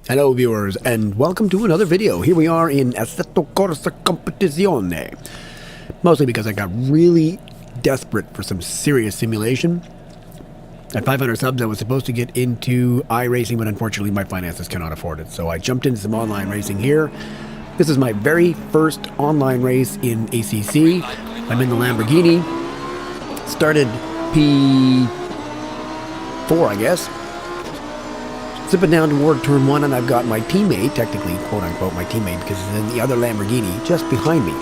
Hello viewers, and welcome to another video. Here we are in Assetto Corsa Competizione. Mostly because I got really desperate for some serious simulation. At 500 subs I was supposed to get into iRacing, but unfortunately my finances cannot afford it. So I jumped into some online racing here. This is my very first online race in ACC. I'm in the Lamborghini. Started P4, I guess. Zipping down toward turn 1, and I've got my teammate, technically, quote-unquote, my teammate, because he's in the other Lamborghini, just behind me.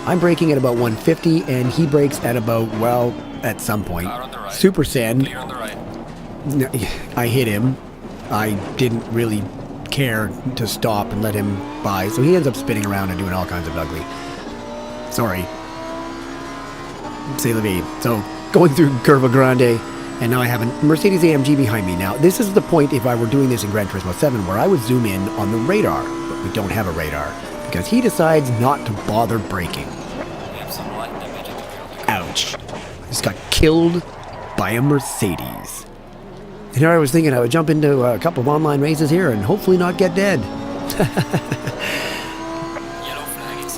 I'm braking at about 150, and he brakes at about, well, at some point. Super send. I hit him. I didn't really care to stop and let him by, so he ends up spinning around and doing all kinds of ugly. Sorry. C'est la vie. So, going through Curva Grande, and now I have a Mercedes AMG behind me. Now, this is the point if I were doing this in Gran Turismo 7 where I would zoom in on the radar, but we don't have a radar because he decides not to bother braking. Ouch. I just got killed by a Mercedes. And here I was thinking I would jump into a couple of online races here and hopefully not get dead.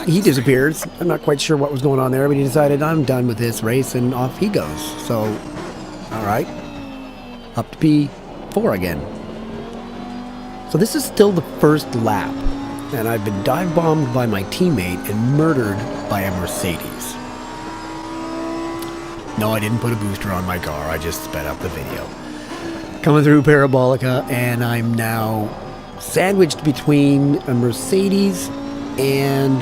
He disappears. I'm not quite sure what was going on there, but he decided I'm done with this race and off he goes. So, alright, up to P4 again. So this is still the first lap, and I've been dive bombed by my teammate and murdered by a Mercedes. No, I didn't put a booster on my car, I just sped up the video. Coming through Parabolica, and I'm now sandwiched between a Mercedes and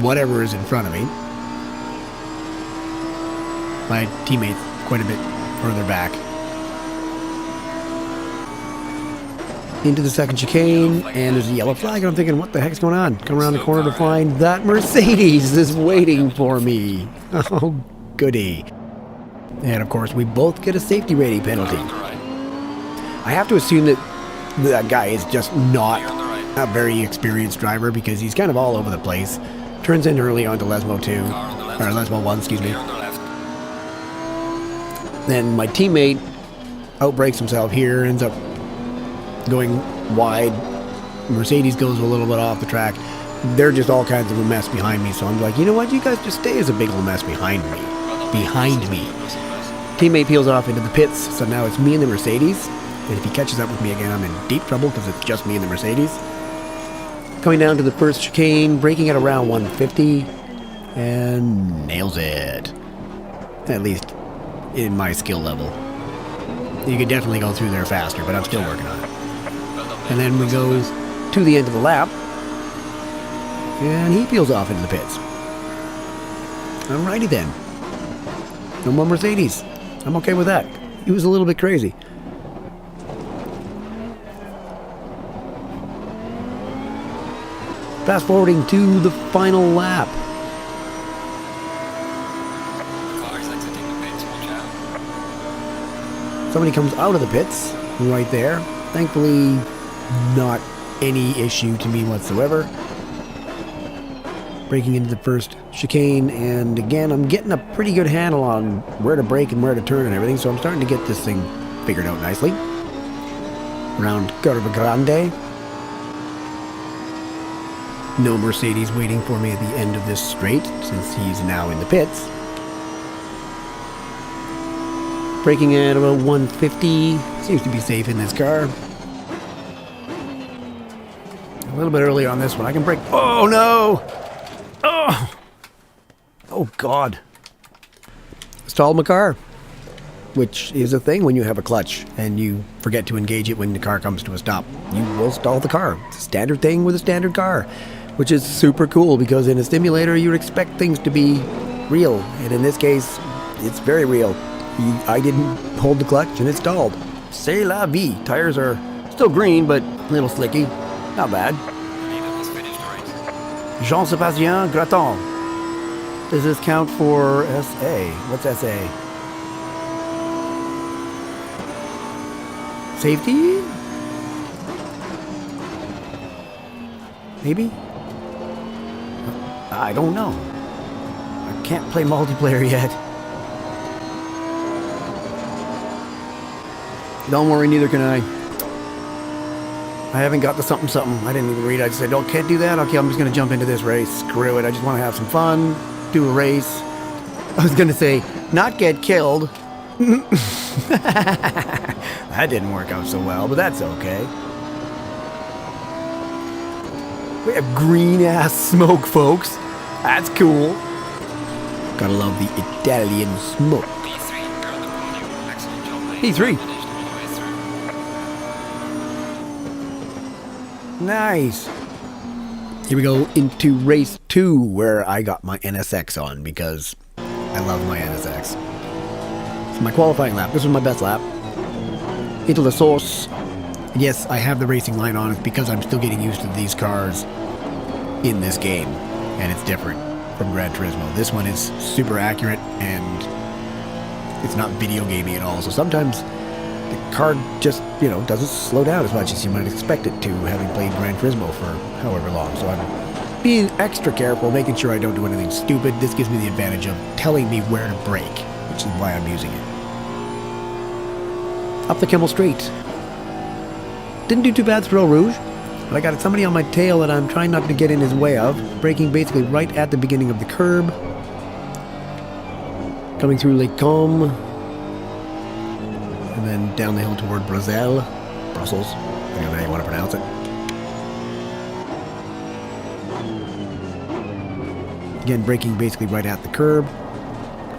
whatever is in front of me. My teammate's quite a bit further back. Into the second chicane, and there's a yellow flag, and I'm thinking, what the heck's going on? Come around the corner to find that Mercedes is waiting for me. Oh, goody. And of course, we both get a safety rating penalty. I have to assume that that guy is just not a very experienced driver because he's kind of all over the place. Turns in early onto Lesmo 2, or Lesmo 1, excuse me. Then my teammate outbrakes himself here, ends up going wide. Mercedes goes a little bit off the track. They're just all kinds of a mess behind me, so I'm like, you know what, you guys just stay as a big old mess behind me. Teammate peels off into the pits, so now it's me and the Mercedes. And if he catches up with me again, I'm in deep trouble because it's just me and the Mercedes. Coming down to the first chicane, braking at around 150, and nails it. At least in my skill level. You could definitely go through there faster, but I'm still working on it. And then we go to the end of the lap, and he peels off into the pits. Alrighty then. No more Mercedes. I'm okay with that. He was a little bit crazy. Fast forwarding to the final lap. Somebody comes out of the pits right there. Thankfully, not any issue to me whatsoever. Braking into the first chicane, and again, I'm getting a pretty good handle on where to brake and where to turn and everything, so I'm starting to get this thing figured out nicely. Around Curva Grande. No Mercedes waiting for me at the end of this straight, since he's now in the pits. Braking at about 150, seems to be safe in this car. A little bit early on this one, I can brake. Oh no! Oh God. Stalled my car, which is a thing when you have a clutch and you forget to engage it when the car comes to a stop. You will stall the car. It's a standard thing with a standard car, which is super cool because in a simulator you expect things to be real, and in this case, it's very real. I didn't hold the clutch and it stalled. C'est la vie. Tires are still green, but a little slicky. Not bad. Jean-Sébastien Graton. Does this count for SA? What's SA? Safety? Maybe? I don't know. I can't play multiplayer yet. Don't worry, neither can I. I haven't got the something something. I didn't even read. I just said, oh, can't do that? Okay, I'm just going to jump into this race. Screw it. I just want to have some fun. Do a race. I was going to say, not get killed. That didn't work out so well, but that's okay. We have green-ass smoke, folks. That's cool. Gotta love the Italian smoke. P3, you're on the podium. Excellent job, mate. P3. Managed all the way through. Nice. Here we go into race 2, where I got my NSX on because I love my NSX. It's my qualifying lap. This was my best lap. Into the source. Yes, I have the racing line on. It's because I'm still getting used to these cars in this game, and it's different from Gran Turismo. This one is super accurate, and it's not video gaming at all. So sometimes the car just, doesn't slow down as much as you might expect it to, having played Gran Turismo for however long. So I'm being extra careful, making sure I don't do anything stupid. This gives me the advantage of telling me where to brake, which is why I'm using it. Up the Kimmel Straight. Didn't do too bad through Eau Rouge, but I got somebody on my tail that I'm trying not to get in his way of, braking basically right at the beginning of the curb. Coming through Lake Combe, and then down the hill toward Bruxelles, depending on how you want to pronounce it. Again, braking basically right at the curb,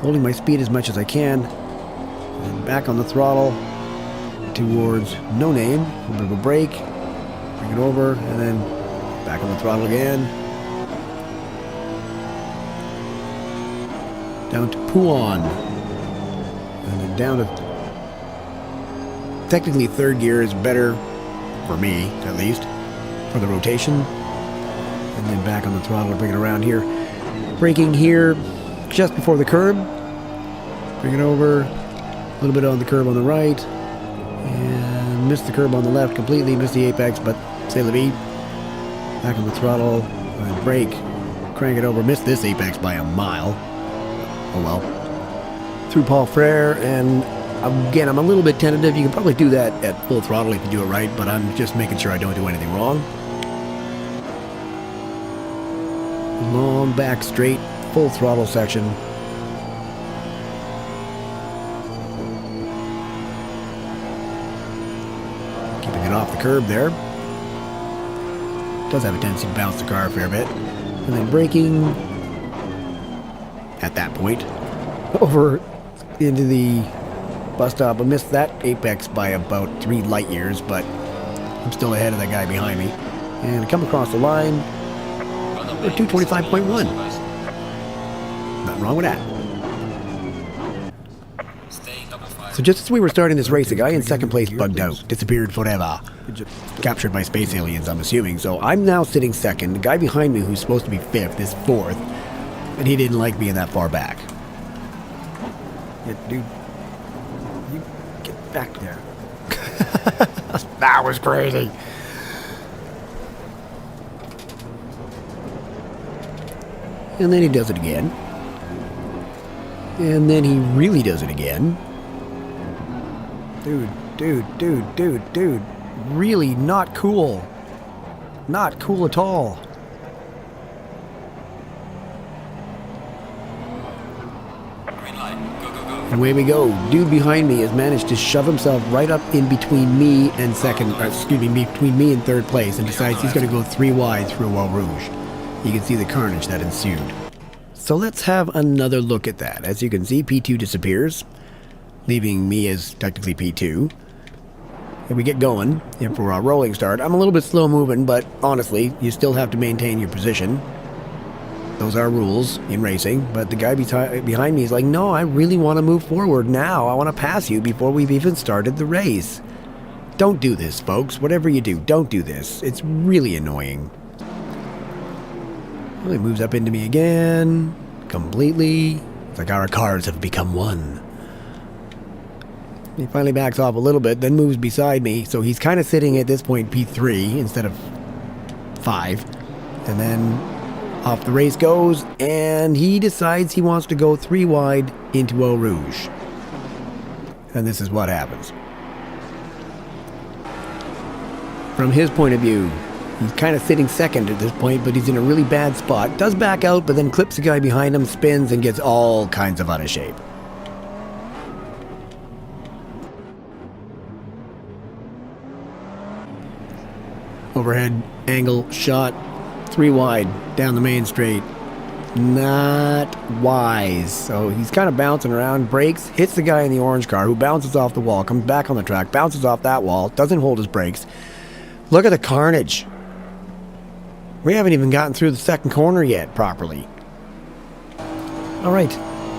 holding my speed as much as I can, and back on the throttle towards No Name, a bit of a brake, bring it over, and then back on the throttle again. Down to Pouan, and then down to, technically third gear is better, for me at least, for the rotation. And then back on the throttle to bring it around here. Braking here just before the curb, bring it over, a little bit on the curb on the right, and miss the curb on the left completely, miss the apex, but c'est la vie. Back on the throttle, and brake, crank it over, miss this apex by a mile. Oh well. Through Paul Frere, and again, I'm a little bit tentative. You can probably do that at full throttle if you do it right, but I'm just making sure I don't do anything wrong. Long back straight, full throttle section. Keeping it off the curb there. Does have a tendency to bounce the car a fair bit. And then braking at that point over into the bus stop. I missed that apex by about 3 light years, but I'm still ahead of that guy behind me. And I come across the line at 225.1. Nothing wrong with that. So just as we were starting this race, a guy in second place bugged out, disappeared forever. Captured by space aliens, I'm assuming. So I'm now sitting second. The guy behind me, who's supposed to be fifth, is fourth. And he didn't like being that far back. Yeah, dude, you get back there. That was crazy. And then he does it again. And then he really does it again. Dude. Really not cool. Not cool at all. And away we go. Dude behind me has managed to shove himself right up in between me and between me and third place, and decides he's going to go 3 wide through Eau Rouge. You can see the carnage that ensued. So let's have another look at that. As you can see, P2 disappears, leaving me as technically P2. And we get going for our rolling start. I'm a little bit slow moving, but honestly, you still have to maintain your position. Those are rules in racing, but the guy behind me is like, no, I really want to move forward now. I want to pass you before we've even started the race. Don't do this, folks. Whatever you do, don't do this. It's really annoying. Well, he moves up into me again, completely. It's like our cars have become one. He finally backs off a little bit, then moves beside me, so he's kind of sitting at this point P3 instead of 5. And then off the race goes, and he decides he wants to go 3 wide into Eau Rouge. And this is what happens. from his point of view. He's kind of sitting second at this point, but he's in a really bad spot. Does back out, but then clips the guy behind him, spins, and gets all kinds of out of shape. Overhead angle shot, 3 wide, down the main straight. Not wise. So he's kind of bouncing around, brakes, hits the guy in the orange car, who bounces off the wall, comes back on the track, bounces off that wall, doesn't hold his brakes. Look at the carnage. We haven't even gotten through the second corner yet properly. All right,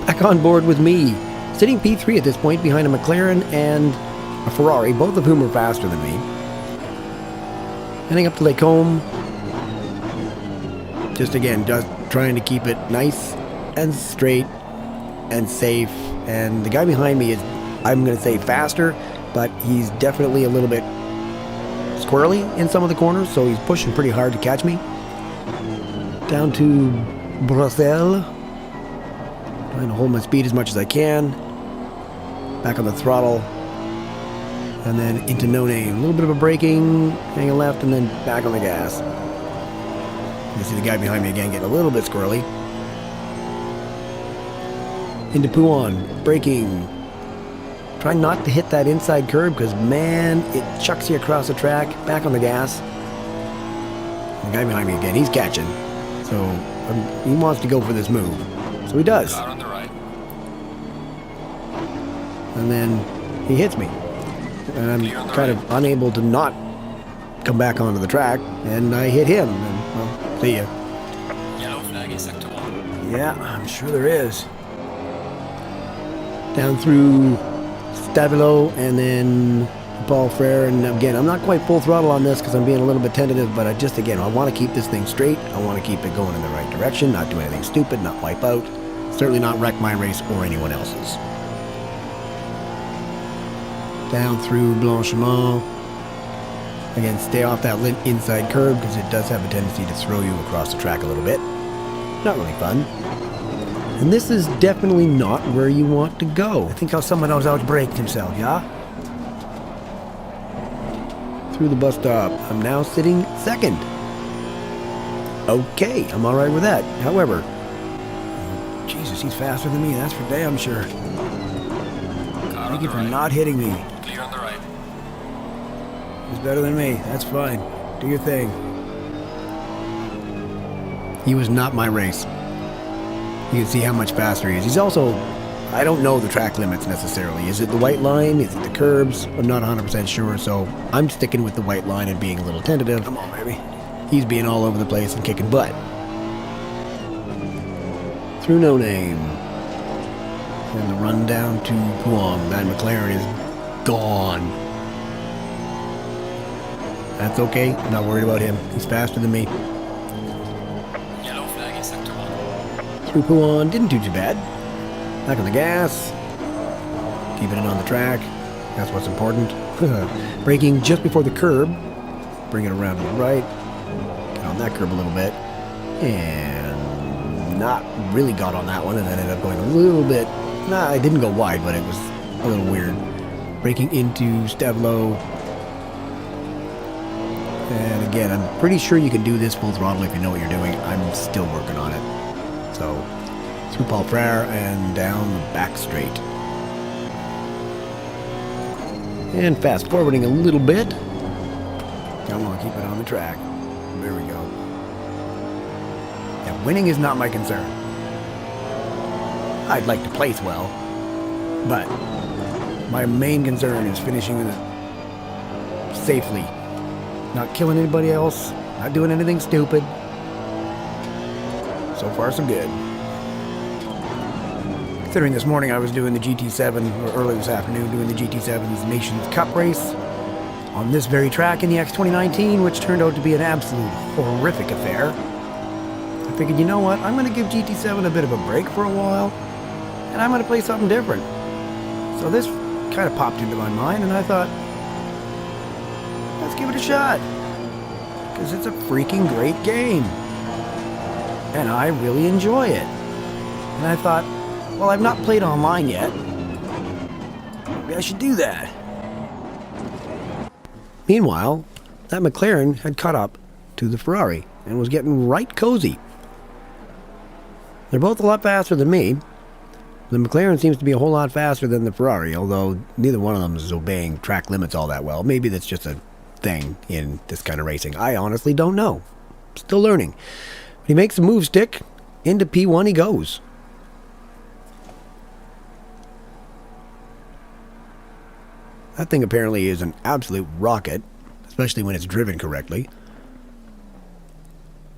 back on board with me. Sitting P3 at this point behind a McLaren and a Ferrari, both of whom are faster than me. Heading up to Lake Home. Just again, just trying to keep it nice and straight and safe. And the guy behind me is, I'm going to say, faster, but he's definitely a little bit squirrely in some of the corners, so he's pushing pretty hard to catch me. Down to Bruxelles. Trying to hold my speed as much as I can. Back on the throttle. And then into No Name. A little bit of a braking, hanging left, and then back on the gas. You see the guy behind me again getting a little bit squirrely. Into Pouan, braking. Try not to hit that inside curb because, man, it chucks you across the track. Back on the gas. The guy behind me again, he's catching. So he wants to go for this move. So he does. Car on the right. And then he hits me. And I'm kind of unable to not come back onto the track. And I hit him. And, well, see ya. Yellow flag is sector 1. Yeah, I'm sure there is. Down through Stavilo and then Paul Frere. And again, I'm not quite full throttle on this because I'm being a little bit tentative, but I want to keep this thing straight. I want to keep it going in the right direction, not do anything stupid, not wipe out, certainly not wreck my race or anyone else's. Down through Blanchiment. Again, stay off that inside curb because it does have a tendency to throw you across the track a little bit. Not really fun. And this is definitely not where you want to go. I think how someone else outbraked himself, yeah? Through the bus stop. I'm now sitting second. Okay, I'm all right with that. However, Jesus, he's faster than me, that's for damn sure. Thank you for not hitting me. Clear on the right. He's better than me, that's fine. Do your thing. He was not my race. You can see how much faster he is. He's also, I don't know the track limits necessarily. Is it the white line? Is it the curbs? I'm not 100% sure, so I'm sticking with the white line and being a little tentative. Come on, baby. He's being all over the place and kicking butt. Through No Name. And the run down to Guam. That McLaren is gone. That's okay. I'm not worried about him. He's faster than me. Yellow flag is sector 1. Through Pouan, didn't do too bad. Back on the gas. Keeping it on the track. That's what's important. Braking just before the curb. Bring it around to the right. Get on that curb a little bit. And not really got on that one and then ended up going a little bit. Nah, I didn't go wide, but it was a little weird. Braking into Stavlo. And again, I'm pretty sure you can do this full throttle if you know what you're doing. I'm still working on it. So, through Paul Frere and down the back straight. And fast forwarding a little bit. Come on, keep it on the track. There we go. Yeah, winning is not my concern. I'd like to place well, but my main concern is finishing it safely. Not killing anybody else, not doing anything stupid. So far, so good. Considering this morning I was doing the GT7, or early this afternoon doing the GT7's Nations Cup race on this very track in the X2019, which turned out to be an absolute horrific affair. I figured, you know what, I'm going to give GT7 a bit of a break for a while, and I'm going to play something different. So this kind of popped into my mind, and I thought, let's give it a shot. Because it's a freaking great game. And I really enjoy it. And I thought, well, I've not played online yet. Maybe I should do that. Meanwhile, that McLaren had caught up to the Ferrari and was getting right cozy. They're both a lot faster than me. The McLaren seems to be a whole lot faster than the Ferrari, although neither one of them is obeying track limits all that well. Maybe that's just a thing in this kind of racing. I honestly don't know. Still learning. But he makes the move stick. Into P1 he goes. That thing apparently is an absolute rocket, especially when it's driven correctly.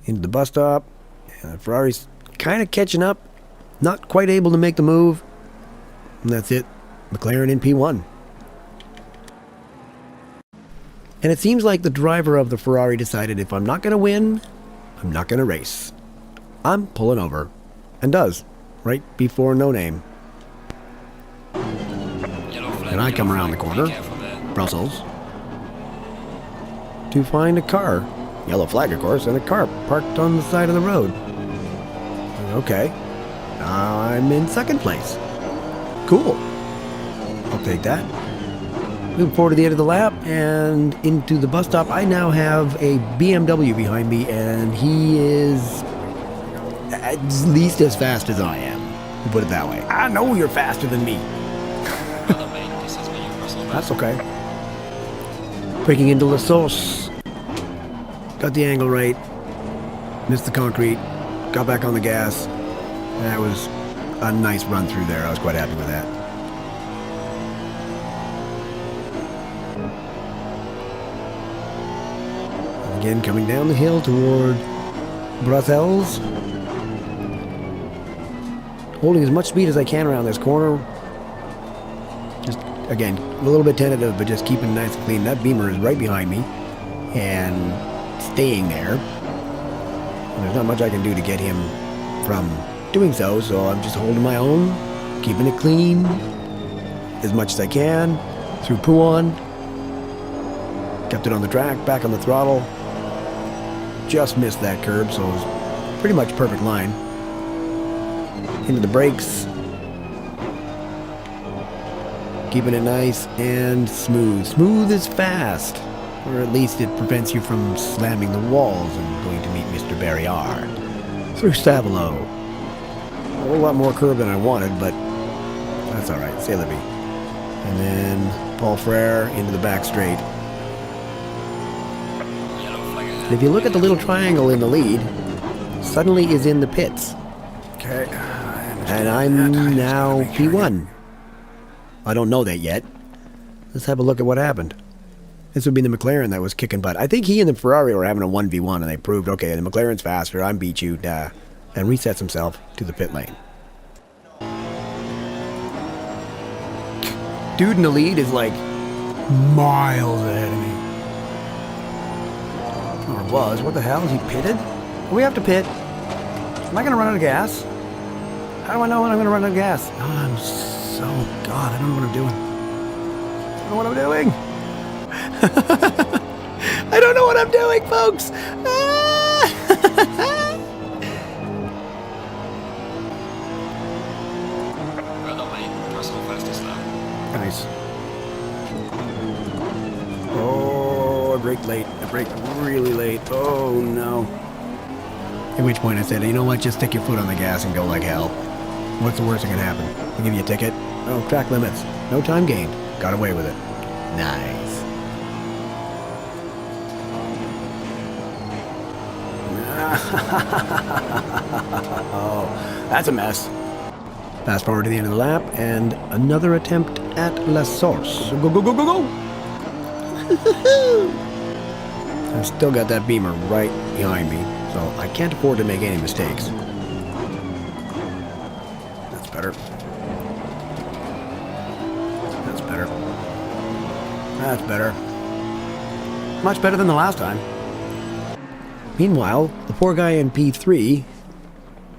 Into the bus stop. And the Ferrari's kind of catching up. Not quite able to make the move. And that's it. McLaren in P1. And it seems like the driver of the Ferrari decided, if I'm not going to win, I'm not going to race. I'm pulling over. And does. Right before No Name. And I come around the corner, Brussels, to find a car. Yellow flag, of course, and a car parked on the side of the road. Okay. I'm in second place. Cool. I'll take that. Moving forward to the end of the lap and into the bus stop. I now have a BMW behind me, and he is at least as fast as I am. We'll put it that way. I know you're faster than me. That's okay. Breaking into La Sauce. Got the angle right. Missed the concrete. Got back on the gas. That was a nice run through there. I was quite happy with that. And again, coming down the hill toward Brussels. Holding as much speed as I can around this corner. Just, again, a little bit tentative, but just keeping it nice and clean. That Beamer is right behind me and staying there. And there's not much I can do to get him from doing so I'm just holding my own, keeping it clean as much as I can through Pouan. Kept it on the track, back on the throttle. Just missed that curb, so it was pretty much perfect line. Into the brakes. Keeping it nice and smooth. Smooth is fast. Or at least it prevents you from slamming the walls and going to meet Mr. Barrier. Through Stavolo. A whole lot more curb than I wanted, but that's alright. C'est la vie. And then Paul Frere into the back straight. And if you look at the little triangle in the lead, suddenly is in the pits. Okay. And I'm now P1. I don't know that yet. Let's have a look at what happened. This would be the McLaren that was kicking butt. I think he and the Ferrari were having a 1v1, and they proved, okay, the McLaren's faster, I beat you, and resets himself to the pit lane. Dude in the lead is like miles ahead of me. Or was. What the hell? Is he pitted? We have to pit. Am I going to run out of gas? How do I know when I'm going to run out of gas? Oh, I'm so... God, I don't know what I'm doing. I don't know what I'm doing. I don't know what I'm doing, folks. Nice. Oh, I braked late. I braked really late. Oh, no. At which point I said, you know what? Just stick your foot on the gas and go like hell. What's the worst that can happen? I'll give you a ticket. Oh, track limits. No time gained. Got away with it. Nice. Oh, that's a mess. Fast forward to the end of the lap, and another attempt at La Source. Go, go, go, go, go! I've still got that Beamer right behind me, so I can't afford to make any mistakes. That's better. That's better. That's better. Much better than the last time. Meanwhile, the poor guy in P3,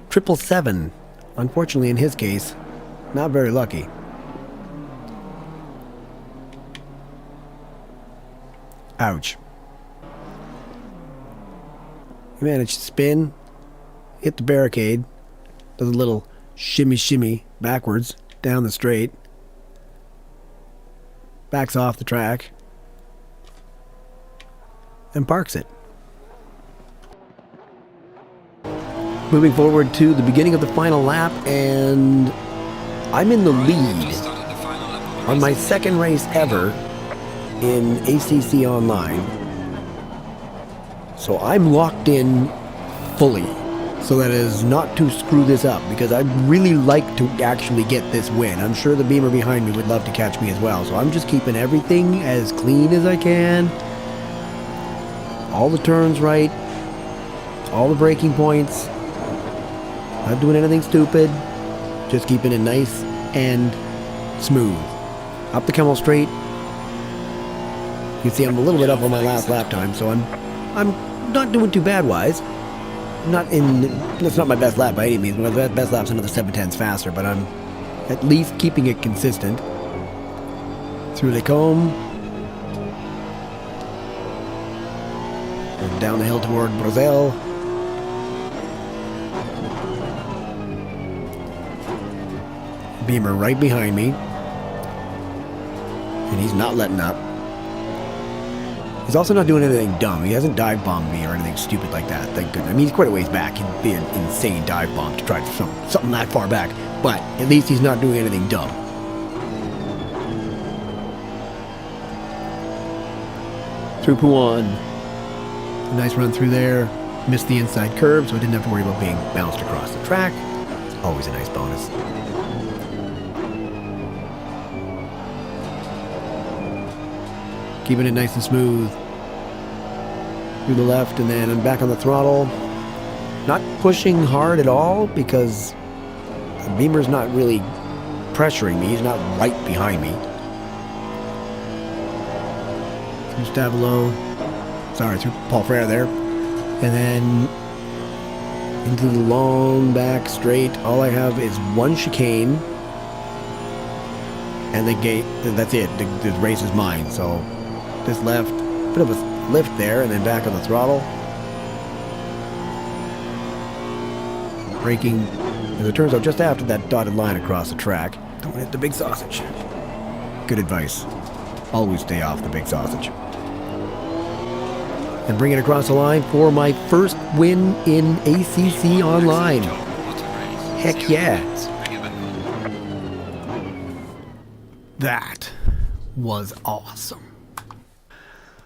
777. Unfortunately, in his case, not very lucky. Ouch. He managed to spin, hit the barricade, does a little shimmy backwards down the straight, backs off the track, and parks it. Moving forward to the beginning of the final lap, and I'm in the lead on my second race ever in ACC Online. So I'm locked in fully, so that is not to screw this up, because I'd really like to actually get this win. I'm sure the beamer behind me would love to catch me as well, so I'm just keeping everything as clean as I can. All the turns right, all the braking points, not doing anything stupid, just keeping it nice and smooth. Up the Kemmel Straight. You can see I'm a little bit up on my last lap time, so I'm not doing too bad wise. That's not my best lap by any means. My best lap's another 7/10 faster, but I'm at least keeping it consistent. Through the comb. And down the hill toward Brazil. Beamer right behind me. And he's not letting up. He's also not doing anything dumb. He hasn't dive bombed me or anything stupid like that. Thank goodness. I mean, he's quite a ways back. He'd be an insane dive bomb to try something that far back. But at least he's not doing anything dumb. Through Puan. A nice run through there. Missed the inside curve, so I didn't have to worry about being bounced across the track. It's always a nice bonus. Keeping it nice and smooth. Through the left, and then I'm back on the throttle. Not pushing hard at all, because the beamer's not really pressuring me. He's not right behind me. Through Stavolo. Sorry, through Paul Frere there. And then into the long back straight. All I have is one chicane. And the gate, that's it. The race is mine, so... This left, bit of a lift there, and then back on the throttle. Braking, as it turns out, just after that dotted line across the track. Don't hit the big sausage. Good advice. Always stay off the big sausage. And bring it across the line for my first win in ACC Online. Heck yeah. That was awesome.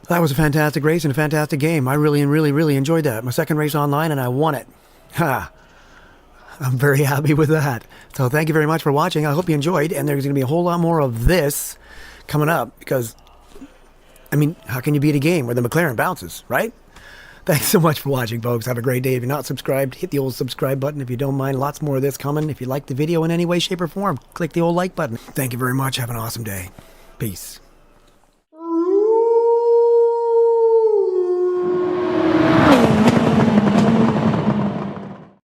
That was a fantastic race and a fantastic game. I really enjoyed that. My second race online, and I won it. Ha! I'm very happy with that. So thank you very much for watching. I hope you enjoyed, and there's going to be a whole lot more of this coming up, because, I mean, how can you beat a game where the McLaren bounces, right? Thanks so much for watching, folks. Have a great day. If you're not subscribed, hit the old subscribe button if you don't mind. Lots more of this coming. If you like the video in any way, shape, or form, click the old like button. Thank you very much. Have an awesome day. Peace.